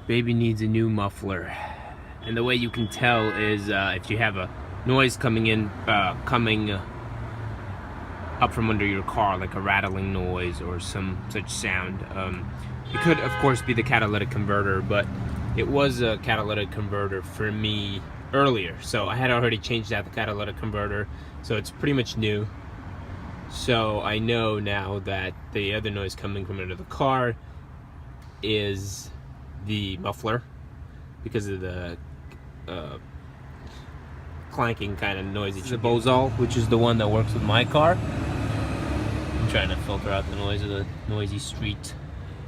Baby needs a new muffler, and the way you can tell is if you have a noise coming up from under your car, like a rattling noise or some such sound. It could of course be the catalytic converter, but it was a catalytic converter for me earlier, so I had already changed out the catalytic converter, so it's pretty much new. So I know now that the other noise coming from under the car is the muffler, because of the clanking kind of noise. It's the Volvo, which is the one that works with my car. I'm trying to filter out the noise of the noisy street.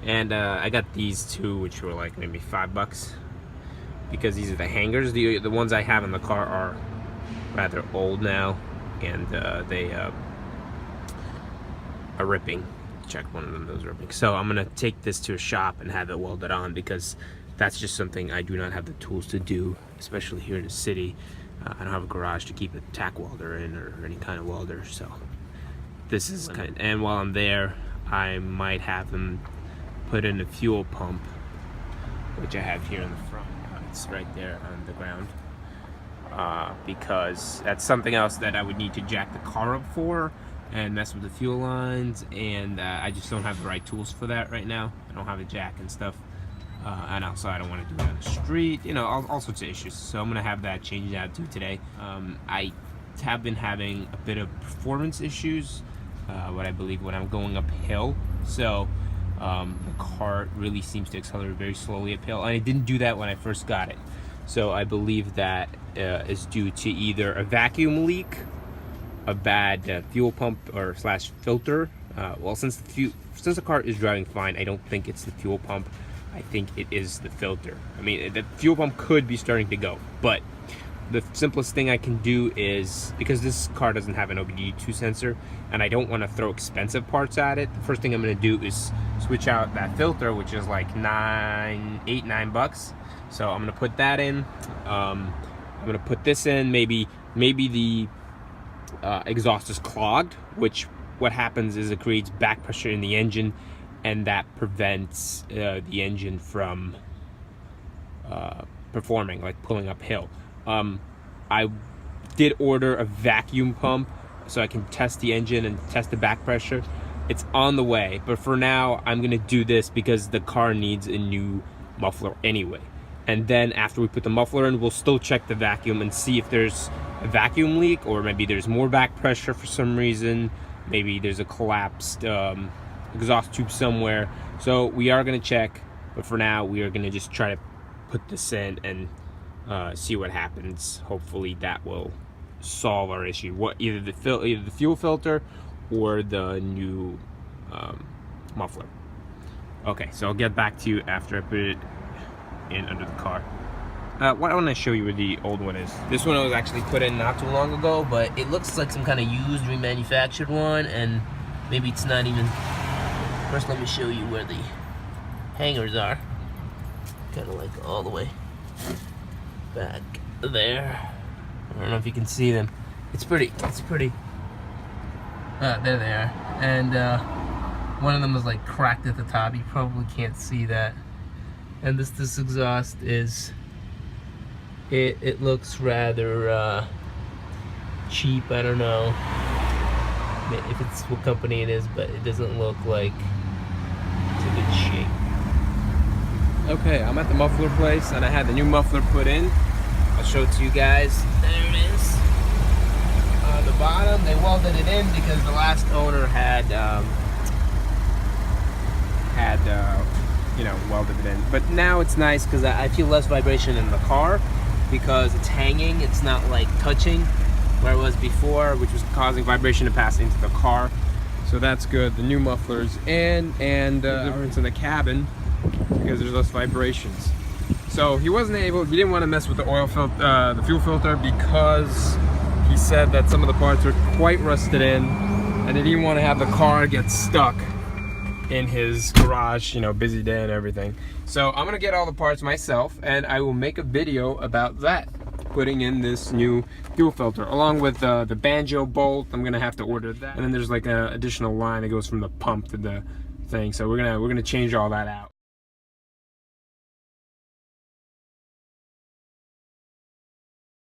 And I got these two, which were like maybe $5, because these are the hangers. The ones I have in the car are rather old now, and they are ripping. Check one of them, those ripping. So I'm gonna take this to a shop and have it welded on, because that's just something I do not have the tools to do, especially here in the city. I don't have a garage to keep a tack welder in, or any kind of welder. So this is and while I'm there, I might have them put in a fuel pump, which I have here in the front. It's right there on the ground, because that's something else that I would need to jack the car up for and mess with the fuel lines, and I just don't have the right tools for that right now. I don't have a jack and stuff, and also I don't want to do it on the street, you know, all sorts of issues. So I'm gonna have that changed out to today. I have been having a bit of performance issues, what I believe when I'm going uphill. So the car really seems to accelerate very slowly uphill, and it didn't do that when I first got it. So I believe that is due to either a vacuum leak, a bad fuel pump or slash filter. Well, since the car is driving fine, I don't think it's the fuel pump. I think it is the filter. I mean, the fuel pump could be starting to go, but the simplest thing I can do is, because this car doesn't have an OBD2 sensor and I don't want to throw expensive parts at it, the first thing I'm going to do is switch out that filter, which is like $9. So I'm going to put that in. I'm going to put this in. Maybe the exhaust is clogged, which what happens is it creates back pressure in the engine, and that prevents the engine from performing, like pulling uphill. I did order a vacuum pump so I can test the engine and test the back pressure. It's on the way, but for now I'm gonna do this because the car needs a new muffler anyway. And then after we put the muffler in, we'll still check the vacuum and see if there's a vacuum leak, or maybe there's more back pressure for some reason. Maybe there's a collapsed exhaust tube somewhere. So we are gonna check, but for now we are gonna just try to put this in and see what happens. Hopefully that will solve our issue. Either the fuel filter or the new muffler. Okay, so I'll get back to you after I put it in under the car. What I want to show you where the old one is. This one was actually put in not too long ago, but it looks like some kind of used, remanufactured one, and maybe it's not even. First, let me show you where the hangers are. Kind of like all the way back there. I don't know if you can see them. It's pretty. There they are. And one of them is like cracked at the top. You probably can't see that. And this exhaust is. It looks rather cheap. I don't know if it's what company it is, but it doesn't look like it's in good shape. Okay, I'm at the muffler place, and I had the new muffler put in. I'll show it to you guys. There it is. On the bottom, they welded it in because the last owner had you know, welded it in. But now it's nice because I feel less vibration in the car because it's hanging. It's not like touching where it was before, which was causing vibration to pass into the car. So that's good. The new mufflers and difference in the cabin because there's less vibrations. So he didn't want to mess with the oil filter, the fuel filter, because he said that some of the parts are quite rusted in, and he didn't want to have the car get stuck in his garage, you know, busy day and everything. So I'm gonna get all the parts myself, and I will make a video about that, putting in this new fuel filter, along with the banjo bolt. I'm gonna have to order that, and then there's like an additional line that goes from the pump to the thing. So we're gonna change all that out.